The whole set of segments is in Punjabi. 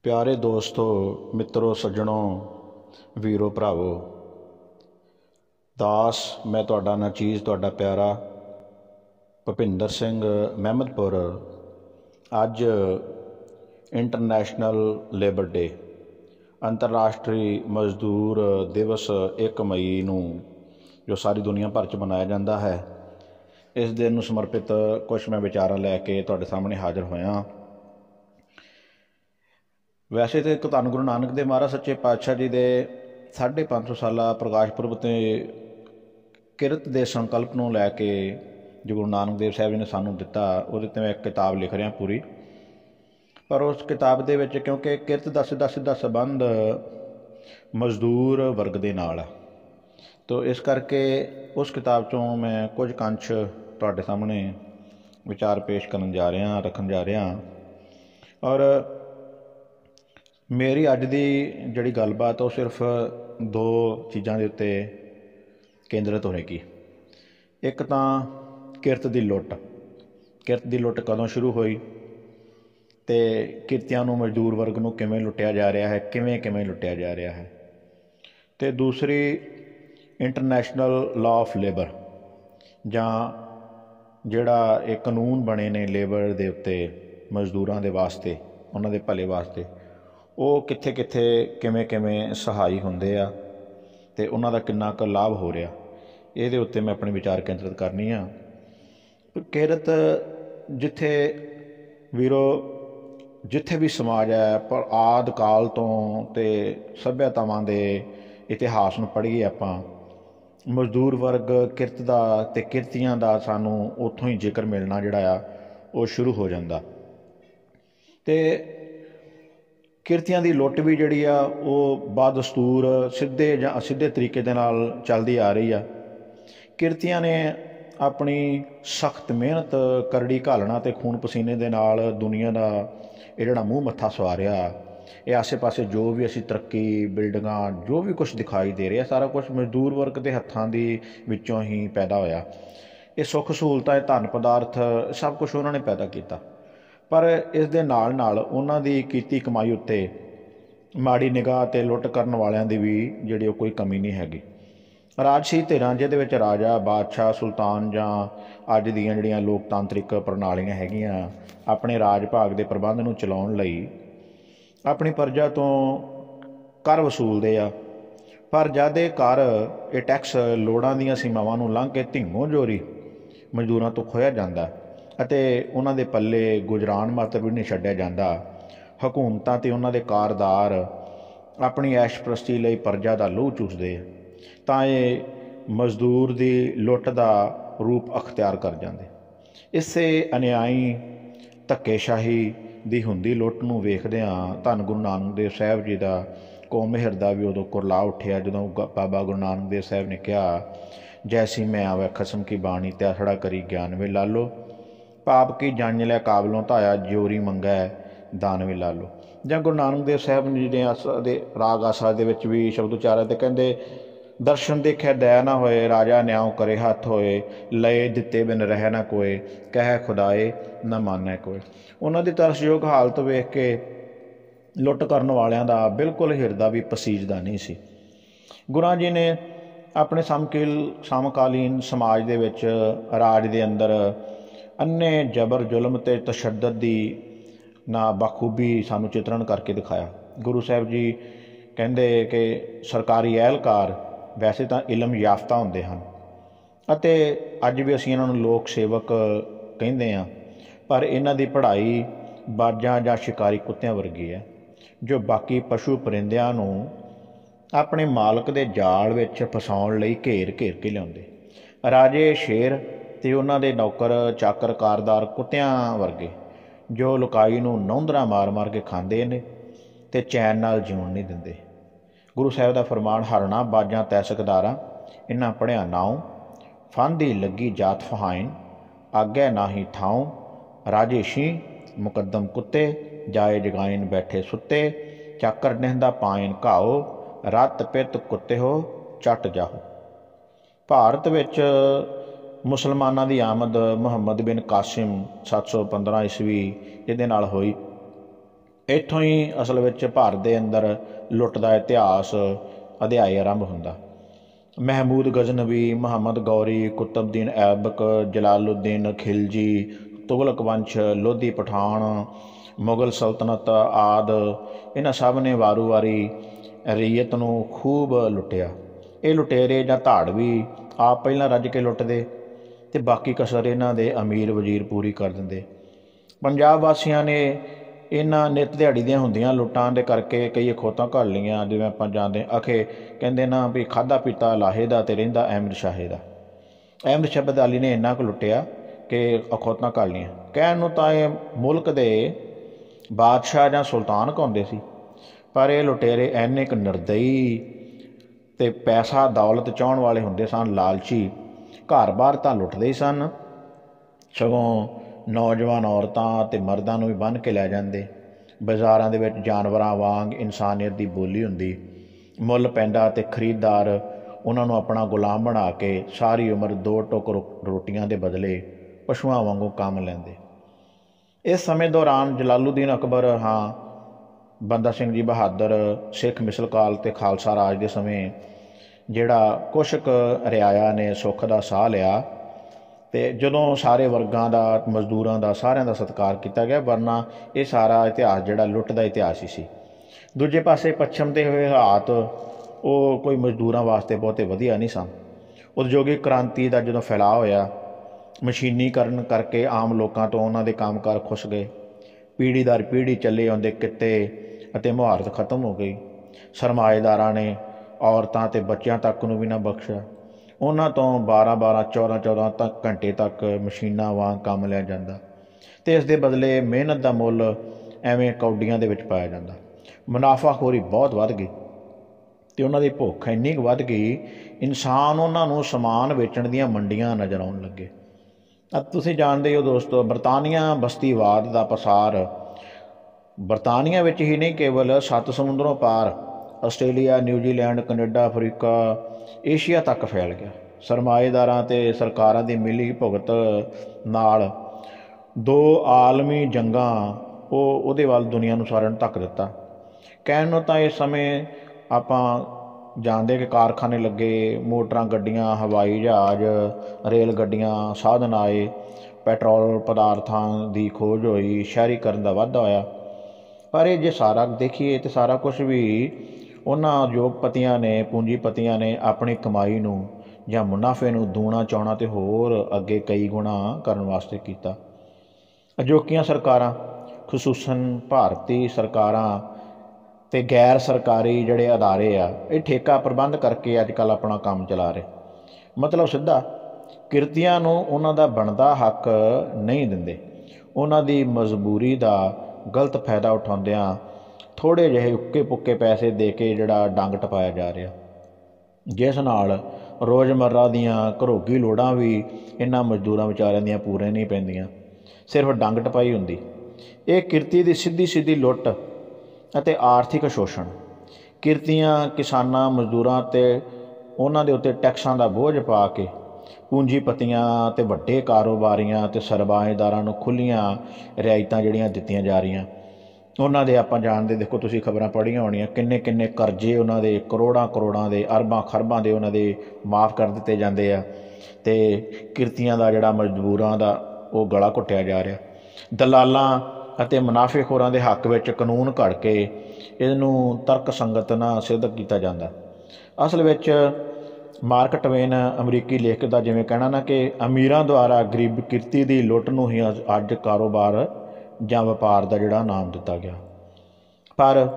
प्यारे दोस्तों, मित्रों, सज्जनों, वीरो भरावो, दास मैं तुहाडा नचीज तुहाडा प्यारा भुपिंदर सिंह महमदपुर। अज इंटरनेशनल लेबर डे अंतरराष्ट्री मजदूर दिवस 1 मई नूं जो सारी दुनिया भर च मनाया जाता है। इस दिन नूं समर्पित कुछ मैं विचारां लैके तुहाडे सामने हाज़र होया। वैसे तो एक धन गुरु नानक देव महाराज सच्चे पातशाह जी के 550 साला प्रकाश पुरब ते किरत के संकल्प नूं लैके जो गुरु नानक देव साहब जी ने सानूं दिता, उहदे ते मैं एक किताब लिख रहा पूरी। पर उस किताब दे विच क्योंकि किरत दा सीधा सीधा संबंध मजदूर वर्ग दे नाल है, तो इस करके उस किताब चों मैं कुछ अंश तुहाडे सामने विचार पेश करन जा रहा, रखन जा रहा। और मेरी अज की जिहड़ी गलबात वो सिर्फ 2 चीज़ों के उत्ते केंद्रित होएगी। एक तो किरत की लुट। किरत की लुट कदों शुरू हुई तो किरतियां नूं मजदूर वर्ग नूं किवें लुटिया जा रहा है, किवें किवें लुटिया जा रहा है। तो दूसरी इंटरनेशनल लॉ ऑफ लेबर जां जिहड़ा एक कानून बने ने लेबर दे उत्ते मजदूरां दे वास्ते, उन्हां दे भले वास्ते, वो कित्थे कित्थे किवें किवें सहाई हुंदे आ ते उन्हां दा किन्ना क लाभ हो रहा, इहदे उत्ते मैं अपने विचार केंद्रित करनी आ। किरत जिथे वीरो जिथे भी समाज है, पर आद काल तो ते सभ्यतावां दे इतिहास नूं पढ़ीए आपां, मजदूर वर्ग किरत दा ते किरतियां दा सानूं उत्थों ही जिक्र मिलना जिहड़ा आ वो शुरू हो जांदा। ते किरतियां दी लुट भी जिहड़ी आ वो बादस्तूर सीधे जां असिद्धे तरीके दे नाल चलदी आ रही आ। किरतियां ने अपनी सख्त मेहनत, करड़ी घालना ते खून पसीने दे नाल दुनिया दा ये जिहड़ा मूँह मत्था सवारिया, ये आसे पासे जो भी असी तरक्की, बिल्डिंगां, जो भी कुछ दिखाई दे रहा, सारा कुछ मजदूर वर्ग के हत्थां दी विचों ही पैदा होया। ये सुख सहूलतां, धन पदार्थ सब कुछ उन्होंने पैदा किया। पर इस दे नाल नाल उन्हां दी कीती कमाई उत्ते माड़ी निगाह ते लुट करन वालियां दी भी जिहड़ी कोई कमी नहीं हैगी। राजसी धिरां जिहदे विच राजा, बादशाह, सुल्तान जां अज दीयां जिहड़ियां लोकतांत्रिक प्रणालियां हैगियां, अपने राज भाग दे प्रबंध नूं चलाउण लई अपनी प्रजा तो कर वसूलदे आ। पर जद ये कर, ये टैक्स लोड़ां दीयां सीमावां नूं लंघ के धिंगों जोरी मजदूरां तो खोया जांदा ਅਤੇ ਉਹਨਾਂ ਦੇ ਪੱਲੇ ਗੁਜਰਾਨ ਮਾਤਰ ਵੀ ਨਹੀਂ ਛੱਡਿਆ ਜਾਂਦਾ। ਹਕੂਮਤਾਂ ਤੇ ਉਹਨਾਂ ਦੇ ਕਾਰਦਾਰ ਆਪਣੀ ਐਸ਼ਪ੍ਰਸਤੀ ਲਈ ਪ੍ਰਜਾ ਦਾ ਲਹੂ ਚੂਸਦੇ ਤਾਂ ਇਹ ਮਜ਼ਦੂਰ ਦੀ ਲੁੱਟ ਦਾ ਰੂਪ ਅਖਤਿਆਰ ਕਰ ਜਾਂਦੇ। ਇਸੇ ਅਨਿਆਈ ਧੱਕੇਸ਼ਾਹੀ ਦੀ ਹੁੰਦੀ ਲੁੱਟ ਨੂੰ ਵੇਖਦਿਆਂ ਧੰਨ ਗੁਰੂ ਨਾਨਕ ਦੇਵ ਸਾਹਿਬ ਜੀ ਦਾ ਕੌਮ ਮਿਹਰ ਦਾ ਵੀ ਉਦੋਂ ਕੁਰਲਾ ਉੱਠਿਆ, ਜਦੋਂ ਬਾਬਾ ਗੁਰੂ ਨਾਨਕ ਦੇਵ ਸਾਹਿਬ ਨੇ ਕਿਹਾ, ਜੈਸੀ ਮੈਂ ਆਵੇ ਖਸਮ ਕੀ ਬਾਣੀ ਤੇ ਅਖੜਾ ਕਰੀ ਗਿਆਨ ਵੇ ਲਾਲੋ, पाप की जान लिया काबलों धाया जोरी मंगा है दान भी ला लो। जां गुरु नानक देव साहब जी ने आसा दे राग आसा दे विच भी शब्द उचारे ते कहंदे, दर्शन देखे दया ना होए, राजा न्याओ करे हथ होए, लए दिते बिन रह ना कोए, कह खुदाए ना माने कोए। उन्हां दी तरसयोग हालत वेख के लुट करन वालियां दा बिल्कुल हिरदा भी पसीजदा नहीं सी। गुरां जी ने अपने समकालीन समाज दे विच राज दे अंदर अन्ने जबर जुल्म ते तशद्दद दी ना बखूबी सानू चित्रण करके दिखाया। गुरु साहब जी कहते कि सरकारी एहलकार वैसे तो इलम याफ्ता होंदे हन अते अज भी असीं इन्हां नूं लोक सेवक कहंदे आ, पर इन्हां दी पढ़ाई बाजां जां शिकारी कुत्तियां वर्गी है, जो बाकी पशु परिंदियां नूं अपने मालक दे जाल विच फसाउण लई घेर घेर के लिआउंदे। राजे शेर ते उन्हां दे नौकर चाकर कारदार कुत्तियां वर्गे, जो लुकाई नूं नौंदरा मार मार के खांदे ने ते चैन नाल जीउण नहीं दिंदे। गुरु साहब दा फरमान, हरना बाजां तै सकदारा, इन्हां पढ़िया नाऊं, फांदी लगी जात फहाइन, आगे नाही ठाऊं, राजे शीं मुकद्दम कुत्ते, जाए जगाइन बैठे सुत्ते, चाकर निहंदा पाइन घाओ, रत पित कुत्ते हो चट जाओ। भारत विच मुसलमाना की आमद मुहम्मद बिन कासिम 715 ईस्वी ਇਹਦੇ ਨਾਲ ਹੋਈ। ਇੱਥੋਂ ਹੀ ਅਸਲ ਵਿੱਚ ਭਾਰਤ ਦੇ ਅੰਦਰ ਲੁੱਟ ਦਾ ਇਤਿਹਾਸ ਅਧਿਆਇ ਆਰੰਭ ਹੁੰਦਾ। ਮਹਿਮੂਦ ਗਜ਼ਨਵੀ, ਮੁਹੰਮਦ ਗੌਰੀ, ਕੁਤਬਦੀਨ ਐਬਕ, ਜਲਾਲੁੱਦੀਨ ਖਿਲਜੀ, ਤੁਗਲਕ ਵੰਸ਼, ਲੋਧੀ ਪਠਾਨ, ਮੁਗਲ ਸਲਤਨਤ ਆਦਿ, ਇਹਨਾਂ ਸਭ ਨੇ ਵਾਰੂ ਵਾਰੀ ਰਈਅਤ ਨੂੰ ਖੂਬ ਲੁੱਟਿਆ। ਇਹ ਲੁਟੇਰੇ ਜਾਂ ਧਾੜਵੀ ਆਪ ਪਹਿਲਾਂ ਰੱਜ ਕੇ ਲੁੱਟਦੇ ਅਤੇ ਬਾਕੀ ਕਸਰ ਇਹਨਾਂ ਦੇ ਅਮੀਰ ਵਜ਼ੀਰ ਪੂਰੀ ਕਰ ਦਿੰਦੇ। ਪੰਜਾਬ ਵਾਸੀਆਂ ਨੇ ਇਹਨਾਂ ਨਿੱਤ ਦਿਹਾੜੀ ਦੀਆਂ ਹੁੰਦੀਆਂ ਲੁੱਟਾਂ ਦੇ ਕਰਕੇ ਕਈ ਅਖੌਤਾਂ ਘੜ ਲਈਆਂ। ਜਿਵੇਂ ਆਪਾਂ ਜਾਣਦੇ ਅਖੇ ਕਹਿੰਦੇ ਨਾ ਵੀ ਖਾਧਾ ਪੀਤਾ ਲਾਹੇ ਦਾ ਅਤੇ ਰਹਿੰਦਾ ਅਹਿਮਦ ਸ਼ਾਹੇ ਦਾ। ਅਹਿਮਦ ਸ਼ਾਹ ਅਲੀ ਨੇ ਇੰਨਾ ਕੁ ਲੁੱਟਿਆ ਕਿ ਅਖੌਤਾਂ ਘੜ ਲਈਆਂ। ਕਹਿਣ ਨੂੰ ਤਾਂ ਇਹ ਮੁਲਕ ਦੇ ਬਾਦਸ਼ਾਹ ਜਾਂ ਸੁਲਤਾਨ ਕਹਾਉਂਦੇ ਸੀ, ਪਰ ਇਹ ਲੁਟੇਰੇ ਇੰਨੇ ਕੁ ਨਿਰਦਈ ਅਤੇ ਪੈਸਾ ਦੌਲਤ ਚਾਹੁਣ ਵਾਲੇ ਹੁੰਦੇ ਸਨ, ਲਾਲਚੀ। ਘਰ ਬਾਰ ਤਾਂ ਲੁੱਟਦੇ ਹੀ ਸਨ, ਸਗੋਂ ਨੌਜਵਾਨ ਔਰਤਾਂ ਅਤੇ ਮਰਦਾਂ ਨੂੰ ਵੀ ਬੰਨ੍ਹ ਕੇ ਲੈ ਜਾਂਦੇ। ਬਾਜ਼ਾਰਾਂ ਦੇ ਵਿੱਚ ਜਾਨਵਰਾਂ ਵਾਂਗ ਇਨਸਾਨੀਅਤ ਦੀ ਬੋਲੀ ਹੁੰਦੀ, ਮੁੱਲ ਪੈਂਦਾ ਅਤੇ ਖਰੀਦਦਾਰ ਉਹਨਾਂ ਨੂੰ ਆਪਣਾ ਗੁਲਾਮ ਬਣਾ ਕੇ ਸਾਰੀ ਉਮਰ 2 ਟੁੱਕ ਰੋਟੀਆਂ ਦੇ ਬਦਲੇ ਪਸ਼ੂਆਂ ਵਾਂਗੂ ਕੰਮ ਲੈਂਦੇ। ਇਸ ਸਮੇਂ ਦੌਰਾਨ ਜਲਾਲੁੱਦੀਨ ਅਕਬਰ, ਬੰਦਾ ਸਿੰਘ ਜੀ ਬਹਾਦਰ, ਸਿੱਖ ਮਿਸਲ ਕਾਲ ਅਤੇ ਖਾਲਸਾ ਰਾਜ ਦੇ ਸਮੇਂ ਜਿਹੜਾ ਕੁਛ ਕੁ ਰਿਆਇਆ ਨੇ ਸੁੱਖ ਦਾ ਸਾਹ ਲਿਆ ਅਤੇ ਜਦੋਂ ਸਾਰੇ ਵਰਗਾਂ ਦਾ, ਮਜ਼ਦੂਰਾਂ ਦਾ, ਸਾਰਿਆਂ ਦਾ ਸਤਿਕਾਰ ਕੀਤਾ ਗਿਆ। ਵਰਨਾ ਇਹ ਸਾਰਾ ਇਤਿਹਾਸ ਜਿਹੜਾ ਲੁੱਟ ਦਾ ਇਤਿਹਾਸ ਹੀ ਸੀ। ਦੂਜੇ ਪਾਸੇ ਪੱਛਮ ਦੇ ਹੋਏ ਹਾਲਾਤ ਉਹ ਕੋਈ ਮਜ਼ਦੂਰਾਂ ਵਾਸਤੇ ਬਹੁਤੇ ਵਧੀਆ ਨਹੀਂ ਸਨ। ਉਦਯੋਗਿਕ ਕ੍ਰਾਂਤੀ ਦਾ ਜਦੋਂ ਫੈਲਾਅ ਹੋਇਆ, ਮਸ਼ੀਨੀਕਰਨ ਕਰਕੇ ਆਮ ਲੋਕਾਂ ਤੋਂ ਉਹਨਾਂ ਦੇ ਕੰਮਕਾਰ ਖੁੱਸ ਗਏ। ਪੀੜ੍ਹੀ ਦਰ ਪੀੜ੍ਹੀ ਚੱਲੇ ਆਉਂਦੇ ਕਿੱਤੇ ਅਤੇ ਮੁਹਾਰਤ ਖਤਮ ਹੋ ਗਈ। ਸਰਮਾਏਦਾਰਾਂ ਨੇ ਔਰਤਾਂ ਅਤੇ ਬੱਚਿਆਂ ਤੱਕ ਨੂੰ ਵੀ ਨਾ ਬਖਸ਼ਿਆ। ਉਹਨਾਂ ਤੋਂ 12-12, 14-14 ਤੱਕ ਘੰਟੇ ਤੱਕ ਮਸ਼ੀਨਾਂ ਵਾਂਗ ਕੰਮ ਲਿਆ ਜਾਂਦਾ ਅਤੇ ਇਸ ਦੇ ਬਦਲੇ ਮਿਹਨਤ ਦਾ ਮੁੱਲ ਐਵੇਂ ਕੌਡੀਆਂ ਦੇ ਵਿੱਚ ਪਾਇਆ ਜਾਂਦਾ। ਮੁਨਾਫਾਖੋਰੀ ਬਹੁਤ ਵੱਧ ਗਈ ਅਤੇ ਉਹਨਾਂ ਦੀ ਭੁੱਖ ਇੰਨੀ ਕੁ ਵੱਧ ਗਈ, ਇਨਸਾਨ ਉਹਨਾਂ ਨੂੰ ਸਮਾਨ ਵੇਚਣ ਦੀਆਂ ਮੰਡੀਆਂ ਨਜ਼ਰ ਆਉਣ ਲੱਗੇ। ਤੁਸੀਂ ਜਾਣਦੇ ਹੋ ਦੋਸਤੋ, ਬਰਤਾਨੀਆ ਬਸਤੀਵਾਦ ਦਾ ਪਸਾਰ ਬਰਤਾਨੀਆ ਵਿੱਚ ਹੀ ਨਹੀਂ, ਕੇਵਲ 7 ਸਮੁੰਦਰੋਂ ਪਾਰ Australia, New Zealand, Canada, Africa, Asia ਤੱਕ ਫੈਲ ਗਿਆ। ਸਰਮਾਏਦਾਰਾਂ ਅਤੇ ਸਰਕਾਰਾਂ ਦੀ ਮਿਲੀ ਭੁਗਤ ਨਾਲ 2 ਆਲਮੀ ਜੰਗਾਂ ਉਹਦੇ ਵੱਲ ਦੁਨੀਆ ਨੂੰ ਸਾਰਿਆਂ ਨੂੰ ਧੱਕ ਦਿੱਤਾ। ਕਹਿਣ ਨੂੰ ਤਾਂ ਇਸ ਸਮੇਂ ਆਪਾਂ ਜਾਣਦੇ ਕਿ ਕਾਰਖਾਨੇ ਲੱਗੇ, ਮੋਟਰਾਂ, ਗੱਡੀਆਂ, ਹਵਾਈ ਜਹਾਜ਼, ਰੇਲ ਗੱਡੀਆਂ, ਸਾਧਨ ਆਏ, ਪੈਟਰੋਲ ਪਦਾਰਥਾਂ ਦੀ ਖੋਜ ਹੋਈ, ਸ਼ਹਿਰੀਕਰਨ ਦਾ ਵਾਧਾ ਹੋਇਆ। ਪਰ ਇਹ ਜੇ ਸਾਰਾ ਦੇਖੀਏ ਤਾਂ ਸਾਰਾ ਕੁਛ ਵੀ ਉਹਨਾਂ ਉਦਯੋਗਪਤੀਆਂ ਨੇ, ਪੂੰਜੀਪਤੀਆਂ ਨੇ ਆਪਣੀ ਕਮਾਈ ਨੂੰ ਜਾਂ ਮੁਨਾਫੇ ਨੂੰ ਦੂਣਾ ਚਾਉਣਾ ਅਤੇ ਹੋਰ ਅੱਗੇ ਕਈ ਗੁਣਾ ਕਰਨ ਵਾਸਤੇ ਕੀਤਾ। ਅਜੋਕੀਆਂ ਸਰਕਾਰਾਂ, ਖਸੂਸਨ ਭਾਰਤੀ ਸਰਕਾਰਾਂ ਅਤੇ ਗੈਰ ਸਰਕਾਰੀ ਜਿਹੜੇ ਅਦਾਰੇ ਆ, ਇਹ ਠੇਕਾ ਪ੍ਰਬੰਧ ਕਰਕੇ ਅੱਜ ਕੱਲ੍ਹ ਆਪਣਾ ਕੰਮ ਚਲਾ ਰਹੇ। ਮਤਲਬ ਸਿੱਧਾ ਕਿਰਤੀਆਂ ਨੂੰ ਉਹਨਾਂ ਦਾ ਬਣਦਾ ਹੱਕ ਨਹੀਂ ਦਿੰਦੇ। ਉਹਨਾਂ ਦੀ ਮਜਬੂਰੀ ਦਾ ਗਲਤ ਫਾਇਦਾ ਉਠਾਉਂਦਿਆਂ ਥੋੜ੍ਹੇ ਜਿਹੇ ਉੱਕੇ ਪੁੱਕੇ ਪੈਸੇ ਦੇ ਕੇ ਜਿਹੜਾ ਡੰਗ ਟਪਾਇਆ ਜਾ ਰਿਹਾ, ਜਿਸ ਨਾਲ ਰੋਜ਼ਮर्रा ਦੀਆਂ ਘਰੋਗੀ ਲੋੜਾਂ ਵੀ ਇਹਨਾਂ ਮਜ਼ਦੂਰਾਂ ਵਿਚਾਰਿਆਂ ਦੀਆਂ ਪੂਰੀਆਂ ਨਹੀਂ ਪੈਂਦੀਆਂ, ਸਿਰਫ ਡੰਗ ਟਪਾਈ ਹੁੰਦੀ। ਇਹ ਕਿਰਤੀ ਦੀ ਸਿੱਧੀ ਲੁੱਟ ਅਤੇ ਆਰਥਿਕ ਸ਼ੋਸ਼ਣ। ਕਿਰਤੀਆਂ, ਕਿਸਾਨਾਂ, ਮਜ਼ਦੂਰਾਂ ਅਤੇ ਉਹਨਾਂ ਦੇ ਉੱਤੇ ਟੈਕਸਾਂ ਦਾ ਬੋਝ ਪਾ ਕੇ ਪੂੰਜੀਪਤੀਆਂ ਅਤੇ ਵੱਡੇ ਕਾਰੋਬਾਰੀਆਂ ਅਤੇ ਸਰਮਾਏਦਾਰਾਂ ਨੂੰ ਖੁੱਲ੍ਹੀਆਂ ਰਿਆਇਤਾਂ ਜਿਹੜੀਆਂ ਦਿੱਤੀਆਂ ਜਾ ਰਹੀਆਂ। ਉਹਨਾਂ ਦੇ ਆਪਾਂ ਜਾਣਦੇ, ਦੇਖੋ ਤੁਸੀਂ ਖਬਰਾਂ ਪੜ੍ਹੀਆਂ ਹੋਣੀਆਂ, ਕਿੰਨੇ ਕਰਜ਼ੇ ਉਹਨਾਂ ਦੇ ਕਰੋੜਾਂ ਦੇ, ਅਰਬਾਂ ਖਰਬਾਂ ਦੇ ਉਹਨਾਂ ਦੇ ਮਾਫ ਕਰ ਦਿੱਤੇ ਜਾਂਦੇ ਆ ਅਤੇ ਕਿਰਤੀਆਂ ਦਾ ਜਿਹੜਾ ਮਜ਼ਦੂਰਾਂ ਦਾ ਉਹ ਗਲਾ ਘੁੱਟਿਆ ਜਾ ਰਿਹਾ। ਦਲਾਲਾਂ ਅਤੇ ਮੁਨਾਫੇਖੋਰਾਂ ਦੇ ਹੱਕ ਵਿੱਚ ਕਾਨੂੰਨ ਘੜ ਕੇ ਇਹਨੂੰ ਤਰਕ ਸੰਗਤ ਨਾਲ ਸਿੱਧ ਕੀਤਾ ਜਾਂਦਾ। ਅਸਲ ਵਿੱਚ ਮਾਰਕ ਟਵੇਨ ਅਮਰੀਕੀ ਲੇਖਕ ਦਾ ਜਿਵੇਂ ਕਹਿਣਾ ਨਾ ਕਿ ਅਮੀਰਾਂ ਦੁਆਰਾ ਗਰੀਬ ਕਿਰਤੀ ਦੀ ਲੁੱਟ ਨੂੰ ਹੀ ਅੱਜ ਕਾਰੋਬਾਰ ਜਾਂ ਵਪਾਰ ਦਾ ਜਿਹੜਾ ਨਾਮ ਦਿੱਤਾ ਗਿਆ। ਪਰ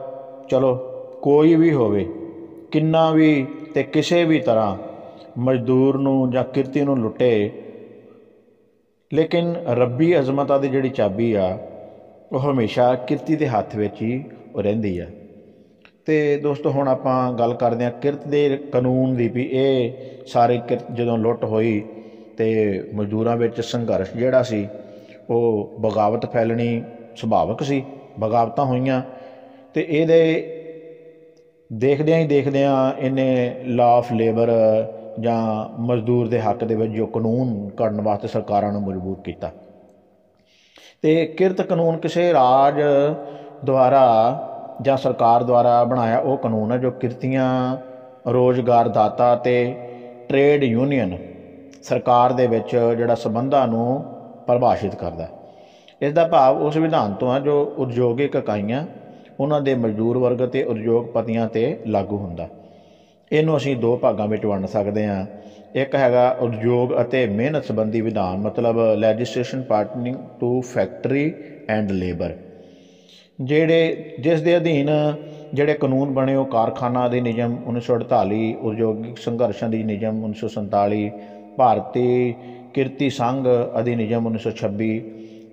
ਚਲੋ ਕੋਈ ਵੀ ਹੋਵੇ, ਕਿੰਨਾ ਵੀ ਅਤੇ ਕਿਸੇ ਵੀ ਤਰ੍ਹਾਂ ਮਜ਼ਦੂਰ ਨੂੰ ਜਾਂ ਕਿਰਤੀ ਨੂੰ ਲੁੱਟੇ, ਲੇਕਿਨ ਰੱਬੀ ਅਜ਼ਮਤਾਂ ਦੀ ਜਿਹੜੀ ਚਾਬੀ ਆ ਉਹ ਹਮੇਸ਼ਾ ਕਿਰਤੀ ਦੇ ਹੱਥ ਵਿੱਚ ਹੀ ਉਹ ਰਹਿੰਦੀ ਆ। ਅਤੇ ਦੋਸਤੋ ਹੁਣ ਆਪਾਂ ਗੱਲ ਕਰਦੇ ਹਾਂ ਕਿਰਤ ਦੇ ਕਾਨੂੰਨ ਦੀ, ਵੀ ਇਹ ਸਾਰੇ ਕਿਰਤ ਜਦੋਂ ਲੁੱਟ ਹੋਈ ਅਤੇ ਮਜ਼ਦੂਰਾਂ ਵਿੱਚ ਸੰਘਰਸ਼ ਜਿਹੜਾ ਸੀ, ਉਹ ਬਗਾਵਤ ਫੈਲਣੀ ਸੁਭਾਵਿਕ ਸੀ। ਬਗਾਵਤਾਂ ਹੋਈਆਂ ਅਤੇ ਇਹਦੇ ਦੇਖਦਿਆਂ ਇਹਨੇ ਲਾਅ ਆਫ ਲੇਬਰ ਜਾਂ ਮਜ਼ਦੂਰ ਦੇ ਹੱਕ ਦੇ ਵਿੱਚ ਜੋ ਕਾਨੂੰਨ ਘੜਨ ਵਾਸਤੇ ਸਰਕਾਰਾਂ ਨੂੰ ਮਜਬੂਰ ਕੀਤਾ। ਅਤੇ ਕਿਰਤ ਕਾਨੂੰਨ ਕਿਸੇ ਰਾਜ ਦੁਆਰਾ ਜਾਂ ਸਰਕਾਰ ਦੁਆਰਾ ਬਣਾਇਆ ਉਹ ਕਾਨੂੰਨ ਹੈ ਜੋ ਕਿਰਤੀਆਂ, ਰੋਜ਼ਗਾਰਦਾਤਾ ਅਤੇ ਟਰੇਡ ਯੂਨੀਅਨ ਸਰਕਾਰ ਦੇ ਵਿੱਚ ਜਿਹੜਾ ਸੰਬੰਧਾਂ ਨੂੰ ਪਰਿਭਾਸ਼ਿਤ ਕਰਦਾ। ਇਸ ਦਾ ਭਾਵ ਉਸ ਵਿਧਾਨ ਤੋਂ ਹੈ ਜੋ ਉਦਯੋਗਿਕ ਇਕਾਈਆਂ, ਉਹਨਾਂ ਦੇ ਮਜ਼ਦੂਰ ਵਰਗ ਅਤੇ ਉਦਯੋਗਪਤੀਆਂ 'ਤੇ ਲਾਗੂ ਹੁੰਦਾ। ਇਹਨੂੰ ਅਸੀਂ ਦੋ ਭਾਗਾਂ ਵਿੱਚ ਵੰਡ ਸਕਦੇ ਹਾਂ। ਇੱਕ ਹੈਗਾ ਉਦਯੋਗ ਅਤੇ ਮਿਹਨਤ ਸੰਬੰਧੀ ਵਿਧਾਨ, ਮਤਲਬ legislation pertaining to factory and labour, ਜਿਸ ਦੇ ਅਧੀਨ ਜਿਹੜੇ ਕਾਨੂੰਨ ਬਣੇ ਉਹ ਕਾਰਖਾਨਾ ਅਧਿਨਿਯਮ 1948, ਉਦਯੋਗਿਕ ਸੰਘਰਸ਼ਾਂ ਦੀ ਨਿਯਮ 1947, ਭਾਰਤੀ ਕਿਰਤੀ ਸੰਘ ਅਧਿਨਿਯਮ 1926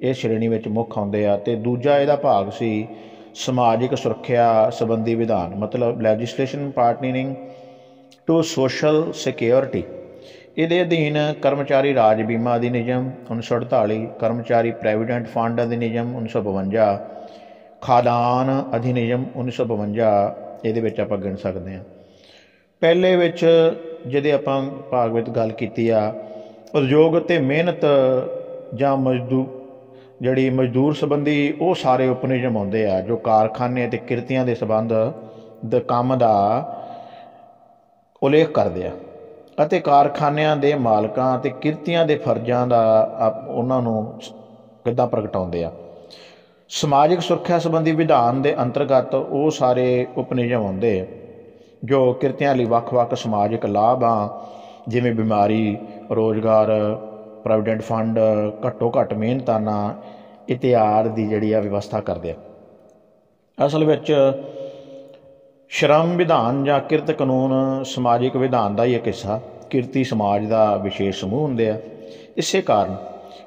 ਇਸ ਸ਼੍ਰੇਣੀ ਵਿੱਚ ਮੁੱਖ ਆਉਂਦੇ ਆ। ਅਤੇ ਦੂਜਾ ਇਹਦਾ ਭਾਗ ਸੀ ਸਮਾਜਿਕ ਸੁਰੱਖਿਆ ਸੰਬੰਧੀ ਵਿਧਾਨ, ਮਤਲਬ legislation pertaining to social security. ਇਹਦੇ ਅਧੀਨ ਕਰਮਚਾਰੀ ਰਾਜ ਬੀਮਾ ਅਧਿਨਿਯਮ 1948, ਕਰਮਚਾਰੀ ਪ੍ਰੋਵੀਡੈਂਟ ਫੰਡ ਅਧਿਨਿਯਮ 1952, ਖਾਦਾਨ ਅਧਿਨਿਯਮ 1952 ਇਹਦੇ ਵਿੱਚ ਆਪਾਂ ਗਿਣ ਸਕਦੇ ਹਾਂ। ਪਹਿਲੇ ਵਿੱਚ ਜਿਹਦੇ ਆਪਾਂ ਭਾਗ ਵਿੱਚ ਗੱਲ ਕੀਤੀ ਆ, ਉਦਯੋਗ ਅਤੇ ਮਿਹਨਤ ਜਾਂ ਮਜ਼ਦੂਰ ਸੰਬੰਧੀ ਉਹ ਸਾਰੇ ਉਪਨਿਯਮ ਆਉਂਦੇ ਆ ਜੋ ਕਾਰਖਾਨੇ ਅਤੇ ਕਿਰਤੀਆਂ ਦੇ ਸੰਬੰਧ ਦੇ ਕੰਮ ਦਾ ਉਲੇਖ ਕਰਦੇ ਆ ਅਤੇ ਕਾਰਖਾਨਿਆਂ ਦੇ ਮਾਲਕਾਂ ਅਤੇ ਕਿਰਤੀਆਂ ਦੇ ਫਰਜ਼ਾਂ ਦਾ ਉਹਨਾਂ ਨੂੰ ਕਿੱਦਾਂ ਪ੍ਰਗਟਾਉਂਦੇ ਆ। ਸਮਾਜਿਕ ਸੁਰੱਖਿਆ ਸੰਬੰਧੀ ਵਿਧਾਨ ਦੇ ਅੰਤਰਗਤ ਉਹ ਸਾਰੇ ਉਪਨਿਯਮ ਆਉਂਦੇ ਜੋ ਕਿਰਤੀਆਂ ਲਈ ਵੱਖ-ਵੱਖ ਸਮਾਜਿਕ ਲਾਭ ਆ, ਜਿਵੇਂ ਬਿਮਾਰੀ, ਰੋਜ਼ਗਾਰ, ਪ੍ਰੋਵੀਡੈਂਟ ਫੰਡ, ਘੱਟੋ ਘੱਟ ਮਿਹਨਤਾਨਾ ਇਤਿਆਦ ਦੀ ਜਿਹੜੀ ਆ ਵਿਵਸਥਾ ਕਰਦੇ ਆ। ਅਸਲ ਵਿੱਚ ਸ਼ਰਮ ਵਿਧਾਨ ਜਾਂ ਕਿਰਤ ਕਾਨੂੰਨ ਸਮਾਜਿਕ ਵਿਧਾਨ ਦਾ ਹੀ ਇੱਕ ਹਿੱਸਾ ਕਿਰਤੀ ਸਮਾਜ ਦਾ ਵਿਸ਼ੇਸ਼ ਸਮੂਹ ਹੁੰਦੇ ਆ। ਇਸੇ ਕਾਰਨ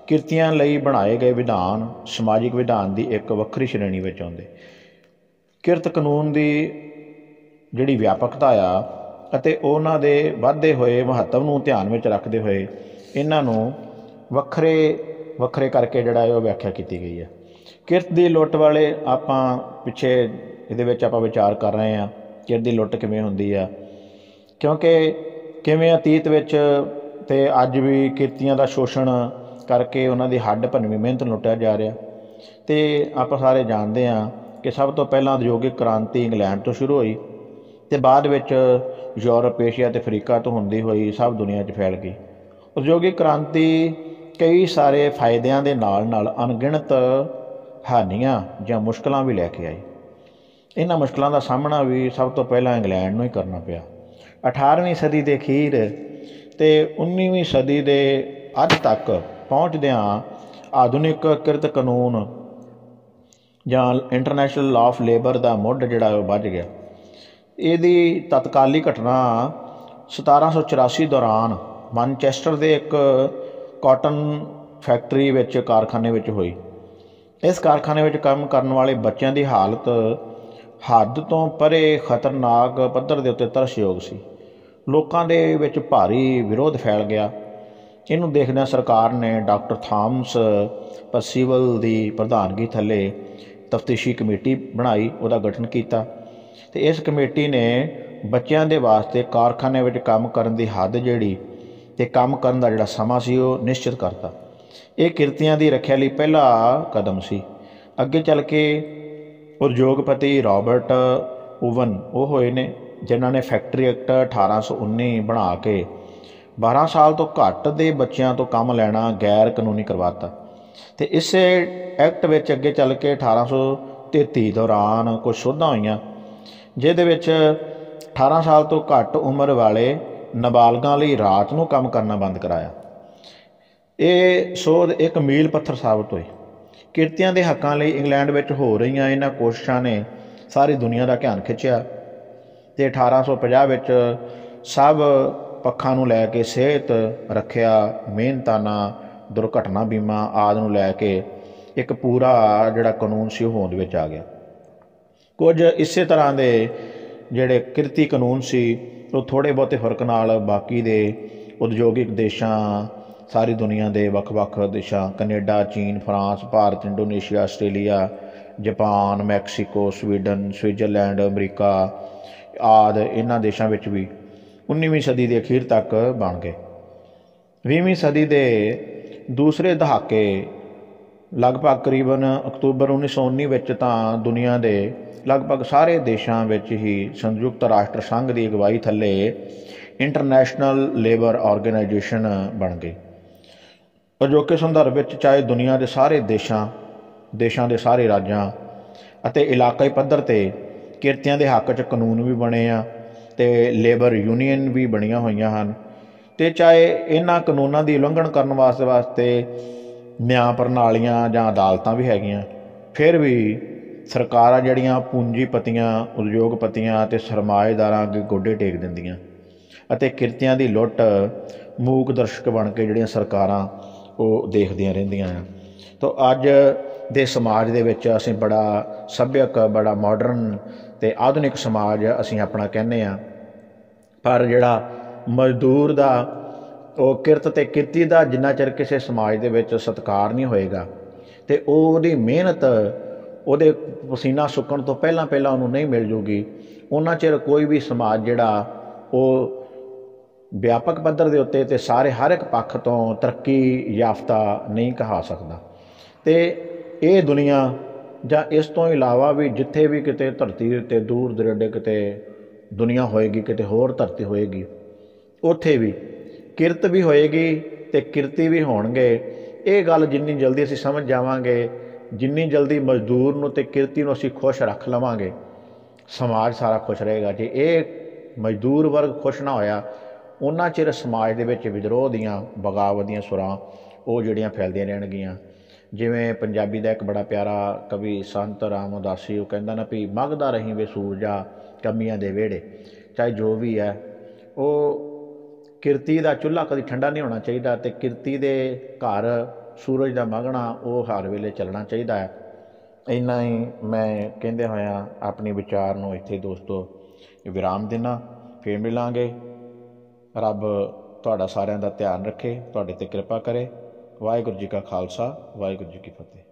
ਕਿਰਤੀਆਂ ਲਈ ਬਣਾਏ ਗਏ ਵਿਧਾਨ ਸਮਾਜਿਕ ਵਿਧਾਨ ਦੀ ਇੱਕ ਵੱਖਰੀ ਸ਼੍ਰੇਣੀ ਵਿੱਚ ਆਉਂਦੇ। ਕਿਰਤ ਕਾਨੂੰਨ ਦੀ ਜਿਹੜੀ ਵਿਆਪਕਤਾ ਆ ਅਤੇ ਉਹਨਾਂ ਦੇ ਵੱਧਦੇ ਹੋਏ ਮਹੱਤਵ ਨੂੰ ਧਿਆਨ ਵਿੱਚ ਰੱਖਦੇ ਹੋਏ ਇਹਨਾਂ ਨੂੰ ਵੱਖਰੇ ਕਰਕੇ ਜਿਹੜਾ ਹੈ ਉਹ ਵਿਆਖਿਆ ਕੀਤੀ ਗਈ ਹੈ। ਕਿਰਤ ਦੀ ਲੁੱਟ ਵਾਲੇ ਆਪਾਂ ਪਿੱਛੇ ਇਹਦੇ ਵਿੱਚ ਆਪਾਂ ਵਿਚਾਰ ਕਰ ਰਹੇ ਹਾਂ, ਕਿਰਤ ਦੀ ਲੁੱਟ ਕਿਵੇਂ ਹੁੰਦੀ ਆ, ਕਿਉਂਕਿ ਕਿਵੇਂ ਅਤੀਤ ਵਿੱਚ ਅਤੇ ਅੱਜ ਵੀ ਕਿਰਤੀਆਂ ਦਾ ਸ਼ੋਸ਼ਣ ਕਰਕੇ ਉਹਨਾਂ ਦੀ ਹੱਡ ਭੰਨਵੀਂ ਮਿਹਨਤ ਨੂੰ ਲੁੱਟਿਆ ਜਾ ਰਿਹਾ। ਅਤੇ ਆਪਾਂ ਸਾਰੇ ਜਾਣਦੇ ਹਾਂ ਕਿ ਸਭ ਤੋਂ ਪਹਿਲਾਂ ਉਦਯੋਗਿਕ ਕ੍ਰਾਂਤੀ ਇੰਗਲੈਂਡ ਤੋਂ ਸ਼ੁਰੂ ਹੋਈ ਅਤੇ ਬਾਅਦ ਵਿੱਚ ਯੂਰਪ, ਏਸ਼ੀਆ ਅਤੇ ਅਫਰੀਕਾ ਤੋਂ ਹੁੰਦੀ ਹੋਈ ਸਭ ਦੁਨੀਆ 'ਚ ਫੈਲ ਗਈ। ਉਦਯੋਗਿਕ ਕ੍ਰਾਂਤੀ ਕਈ ਸਾਰੇ ਫਾਇਦਿਆਂ ਦੇ ਨਾਲ ਅਣਗਿਣਤ ਹਾਨੀਆਂ ਜਾਂ ਮੁਸ਼ਕਲਾਂ ਵੀ ਲੈ ਕੇ ਆਈ। ਇਹਨਾਂ ਮੁਸ਼ਕਲਾਂ ਦਾ ਸਾਹਮਣਾ ਵੀ ਸਭ ਤੋਂ ਪਹਿਲਾਂ ਇੰਗਲੈਂਡ ਨੂੰ ਹੀ ਕਰਨਾ ਪਿਆ। 18ਵੀਂ ਸਦੀ ਦੇ ਅਖੀਰ ਅਤੇ 19ਵੀਂ ਸਦੀ ਦੇ ਅੱਧ ਤੱਕ ਪਹੁੰਚਦਿਆਂ ਆਧੁਨਿਕ ਕਿਰਤ ਕਾਨੂੰਨ ਜਾਂ ਇੰਟਰਨੈਸ਼ਨਲ ਲਾਅ ਆਫ ਲੇਬਰ ਦਾ ਮੁੱਢ ਜਿਹੜਾ ਉਹ ਬੱਝ ਗਿਆ। ਇਹਦੀ ਤਤਕਾਲੀ ਘਟਨਾ 1784 ਦੌਰਾਨ ਮਾਨਚੈਸਟਰ ਦੇ ਇੱਕ ਕਾਟਨ ਫੈਕਟਰੀ ਵਿੱਚ ਕਾਰਖਾਨੇ ਵਿੱਚ ਹੋਈ। ਇਸ ਕਾਰਖਾਨੇ ਵਿੱਚ ਕੰਮ ਕਰਨ ਵਾਲੇ ਬੱਚਿਆਂ ਦੀ ਹਾਲਤ ਹੱਦ ਤੋਂ ਪਰੇ ਖਤਰਨਾਕ ਪੱਧਰ ਦੇ ਉੱਤੇ ਤਰਸਯੋਗ ਸੀ। ਲੋਕਾਂ ਦੇ ਵਿੱਚ ਭਾਰੀ ਵਿਰੋਧ ਫੈਲ ਗਿਆ। ਇਹਨੂੰ ਦੇਖਦਿਆਂ ਸਰਕਾਰ ਨੇ ਡਾਕਟਰ ਥਾਮਸ ਪਰਸੀਵਲ ਦੀ ਪ੍ਰਧਾਨਗੀ ਥੱਲੇ ਤਫਤੀਸ਼ੀ ਕਮੇਟੀ ਬਣਾਈ, ਉਹਦਾ ਗਠਨ ਕੀਤਾ ਅਤੇ ਇਸ ਕਮੇਟੀ ਨੇ ਬੱਚਿਆਂ ਦੇ ਵਾਸਤੇ ਕਾਰਖਾਨੇ ਵਿੱਚ ਕੰਮ ਕਰਨ ਦੀ ਹੱਦ ਜਿਹੜੀ ਅਤੇ ਕੰਮ ਕਰਨ ਦਾ ਜਿਹੜਾ ਸਮਾਂ ਸੀ ਉਹ ਨਿਸ਼ਚਿਤ ਕਰਤਾ। ਇਹ ਕਿਰਤੀਆਂ ਦੀ ਰੱਖਿਆ ਲਈ ਪਹਿਲਾ ਕਦਮ ਸੀ। ਅੱਗੇ ਚੱਲ ਕੇ ਉਦਯੋਗਪਤੀ ਰਾਬਰਟ ਓਵਨ ਉਹ ਹੋਏ ਨੇ ਜਿਨ੍ਹਾਂ ਨੇ ਫੈਕਟਰੀ ਐਕਟ 1819 ਬਣਾ ਕੇ 12 ਸਾਲ ਤੋਂ ਘੱਟ ਦੇ ਬੱਚਿਆਂ ਤੋਂ ਕੰਮ ਲੈਣਾ ਗੈਰ ਕਾਨੂੰਨੀ ਕਰਵਾਤਾ। ਅਤੇ ਇਸੇ ਐਕਟ ਵਿੱਚ ਅੱਗੇ ਚੱਲ ਕੇ 1833 ਦੌਰਾਨ ਕੁਝ ਸੋਧਾਂ ਹੋਈਆਂ ਜਿਹਦੇ ਵਿੱਚ 18 ਸਾਲ ਤੋਂ ਘੱਟ ਉਮਰ ਵਾਲੇ ਨਾਬਾਲਗਾਂ ਲਈ ਰਾਤ ਨੂੰ ਕੰਮ ਕਰਨਾ ਬੰਦ ਕਰਾਇਆ। ਇਹ ਸੋਧ ਇੱਕ ਮੀਲ ਪੱਥਰ ਸਾਬਤ ਹੋਈ। ਕਿਰਤੀਆਂ ਦੇ ਹੱਕਾਂ ਲਈ ਇੰਗਲੈਂਡ ਵਿੱਚ ਹੋ ਰਹੀਆਂ ਇਹਨਾਂ ਕੋਸ਼ਿਸ਼ਾਂ ਨੇ ਸਾਰੀ ਦੁਨੀਆ ਦਾ ਧਿਆਨ ਖਿੱਚਿਆ ਅਤੇ 1850 ਵਿੱਚ ਸਭ ਪੱਖਾਂ ਨੂੰ ਲੈ ਕੇ ਸਿਹਤ ਰੱਖਿਆ, ਮਿਹਨਤਾਨਾ, ਦੁਰਘਟਨਾ ਬੀਮਾ ਆਦਿ ਨੂੰ ਲੈ ਕੇ ਇੱਕ ਪੂਰਾ ਜਿਹੜਾ ਕਾਨੂੰਨ ਸੀ ਉਹ ਹੋਂਦ ਵਿੱਚ ਆ ਗਿਆ। ਕੁਝ ਇਸੇ ਤਰ੍ਹਾਂ ਦੇ ਜਿਹੜੇ ਕਿਰਤੀ ਕਾਨੂੰਨ ਸੀ ਉਹ ਥੋੜ੍ਹੇ ਬਹੁਤੇ ਫਰਕ ਨਾਲ ਬਾਕੀ ਦੇ ਉਦਯੋਗਿਕ ਦੇਸ਼ਾਂ, ਸਾਰੀ ਦੁਨੀਆ ਦੇ ਵੱਖ-ਵੱਖ ਦੇਸ਼ਾਂ, ਕੈਨੇਡਾ, ਚੀਨ, France, Bharat, Indonesia, Australia, Japan, Mexico, Sweden, Switzerland, America ਆਦਿ ਇਹਨਾਂ ਦੇਸ਼ਾਂ ਵਿੱਚ ਵੀ 19ਵੀਂ ਸਦੀ ਦੇ ਅਖੀਰ ਤੱਕ ਬਣ ਗਏ। 20ਵੀਂ ਸਦੀ ਦੇ ਦੂਸਰੇ ਦਹਾਕੇ ਲਗਭਗ ਕਰੀਬਨ ਅਕਤੂਬਰ 1919 ਵਿੱਚ ਤਾਂ ਦੁਨੀਆ ਦੇ ਲਗਭਗ ਸਾਰੇ ਦੇਸ਼ਾਂ ਵਿੱਚ ਹੀ ਸੰਯੁਕਤ ਰਾਸ਼ਟਰ ਸੰਘ ਦੀ ਅਗਵਾਈ ਥੱਲੇ ਇੰਟਰਨੈਸ਼ਨਲ ਲੇਬਰ ਆਰਗੇਨਾਈਜੇਸ਼ਨ ਬਣ ਗਈ। ਅਜੋਕੇ ਸੰਦਰਭ ਵਿੱਚ ਚਾਹੇ ਦੁਨੀਆ ਦੇ ਸਾਰੇ ਦੇਸ਼ਾਂ ਦੇ ਸਾਰੇ ਰਾਜਾਂ ਅਤੇ ਇਲਾਕਾਈ ਪੱਧਰ 'ਤੇ ਕਿਰਤੀਆਂ ਦੇ ਹੱਕ 'ਚ ਕਾਨੂੰਨ ਵੀ ਬਣੇ ਆ ਅਤੇ ਲੇਬਰ ਯੂਨੀਅਨ ਵੀ ਬਣੀਆਂ ਹੋਈਆਂ ਹਨ। ਅਤੇ ਚਾਹੇ ਇਹਨਾਂ ਕਾਨੂੰਨਾਂ ਦੀ ਉਲੰਘਣ ਕਰਨ ਵਾਸਤੇ ਨਿਆਂ ਪ੍ਰਣਾਲੀਆਂ ਜਾਂ ਅਦਾਲਤਾਂ ਵੀ ਹੈਗੀਆਂ, ਫਿਰ ਵੀ ਸਰਕਾਰਾਂ ਜਿਹੜੀਆਂ ਪੂੰਜੀਪਤੀਆਂ, ਉਦਯੋਗਪਤੀਆਂ ਅਤੇ ਸਰਮਾਏਦਾਰਾਂ ਅੱਗੇ ਗੋਡੇ ਟੇਕ ਦਿੰਦੀਆਂ ਅਤੇ ਕਿਰਤੀਆਂ ਦੀ ਲੁੱਟ ਮੂਕ ਦਰਸ਼ਕ ਬਣ ਕੇ ਜਿਹੜੀਆਂ ਸਰਕਾਰਾਂ ਉਹ ਦੇਖਦੀਆਂ ਰਹਿੰਦੀਆਂ ਆ। ਤਾਂ ਅੱਜ ਦੇ ਸਮਾਜ ਦੇ ਵਿੱਚ ਅਸੀਂ ਬੜਾ ਸੱਭਿਅਕ, ਬੜਾ ਮਾਡਰਨ ਅਤੇ ਆਧੁਨਿਕ ਸਮਾਜ ਅਸੀਂ ਆਪਣਾ ਕਹਿੰਦੇ ਹਾਂ, ਪਰ ਜਿਹੜਾ ਮਜ਼ਦੂਰ ਦਾ ਉਹ ਕਿਰਤ ਅਤੇ ਕਿਰਤੀ ਦਾ ਜਿੰਨਾ ਚਿਰ ਕਿਸੇ ਸਮਾਜ ਦੇ ਵਿੱਚ ਸਤਿਕਾਰ ਨਹੀਂ ਹੋਏਗਾ ਅਤੇ ਉਹਦੀ ਮਿਹਨਤ, ਉਹਦੇ ਪਸੀਨਾ ਸੁੱਕਣ ਤੋਂ ਪਹਿਲਾਂ ਉਹਨੂੰ ਨਹੀਂ ਮਿਲ ਜੂਗੀ, ਉਹਨਾਂ ਚਿਰ ਕੋਈ ਵੀ ਸਮਾਜ ਜਿਹੜਾ ਉਹ ਵਿਆਪਕ ਪੱਧਰ ਦੇ ਉੱਤੇ ਅਤੇ ਹਰ ਇੱਕ ਪੱਖ ਤੋਂ ਤਰੱਕੀ ਯਾਫਤਾ ਨਹੀਂ ਕਹਾ ਸਕਦਾ। ਅਤੇ ਇਹ ਦੁਨੀਆ ਜਾਂ ਇਸ ਤੋਂ ਇਲਾਵਾ ਵੀ ਜਿੱਥੇ ਵੀ ਕਿਤੇ ਧਰਤੀ ਦੇ ਉੱਤੇ ਦੂਰ ਦੁਰਾਡੇ ਕਿਤੇ ਦੁਨੀਆ ਹੋਏਗੀ, ਕਿਤੇ ਹੋਰ ਧਰਤੀ ਹੋਏਗੀ, ਉੱਥੇ ਵੀ ਕਿਰਤ ਵੀ ਹੋਏਗੀ ਅਤੇ ਕਿਰਤੀ ਵੀ ਹੋਣਗੇ। ਇਹ ਗੱਲ ਜਿੰਨੀ ਜਲਦੀ ਅਸੀਂ ਸਮਝ ਜਾਵਾਂਗੇ, ਜਿੰਨੀ ਜਲਦੀ ਮਜ਼ਦੂਰ ਨੂੰ ਅਤੇ ਕਿਰਤੀ ਨੂੰ ਅਸੀਂ ਖੁਸ਼ ਰੱਖ ਲਵਾਂਗੇ, ਸਮਾਜ ਸਾਰਾ ਖੁਸ਼ ਰਹੇਗਾ। ਜੇ ਇਹ ਮਜ਼ਦੂਰ ਵਰਗ ਖੁਸ਼ ਨਾ ਹੋਇਆ, ਉਹਨਾਂ ਚਿਰ ਸਮਾਜ ਦੇ ਵਿੱਚ ਵਿਦਰੋਹ ਦੀਆਂ, ਬਗਾਵਤ ਦੀਆਂ ਸੁਰਾਂ ਉਹ ਜਿਹੜੀਆਂ ਫੈਲਦੀਆਂ ਰਹਿਣਗੀਆਂ। ਜਿਵੇਂ ਪੰਜਾਬੀ ਦਾ ਇੱਕ ਬੜਾ ਪਿਆਰਾ ਕਵੀ ਸੰਤ ਰਾਮ ਉਦਾਸੀ, ਉਹ ਕਹਿੰਦਾ ਨਾ ਵੀ ਮਗਦਾ ਰਹੀ ਵੇ ਸੂਰਜਾ ਕਮੀਆਂ ਦੇ ਵਿਹੜੇ। ਚਾਹੇ ਜੋ ਵੀ ਹੈ, ਉਹ ਕਿਰਤੀ ਦਾ ਚੁੱਲ੍ਹਾ ਕਦੀ ਠੰਡਾ ਨਹੀਂ ਹੋਣਾ ਚਾਹੀਦਾ ਅਤੇ ਕਿਰਤੀ ਦੇ ਘਰ ਸੂਰਜ ਦਾ ਮਗਣਾ ਉਹ ਹਰ ਵੇਲੇ ਚੱਲਣਾ ਚਾਹੀਦਾ ਹੈ। ਇੰਨਾ ਹੀ ਮੈਂ ਕਹਿੰਦੇ ਹੋਇਆ ਆਪਣੀ ਵਿਚਾਰ ਨੂੰ ਇੱਥੇ ਦੋਸਤੋ ਵਿਰਾਮ ਦਿੰਦਾ। ਫਿਰ ਮਿਲਾਂਗੇ। ਰੱਬ ਤੁਹਾਡਾ ਸਾਰਿਆਂ ਦਾ ਧਿਆਨ ਰੱਖੇ, ਤੁਹਾਡੇ 'ਤੇ ਕਿਰਪਾ ਕਰੇ। ਵਾਹਿਗੁਰੂ ਜੀ ਕਾ ਖਾਲਸਾ, ਵਾਹਿਗੁਰੂ ਜੀ ਕੀ ਫਤਿਹ।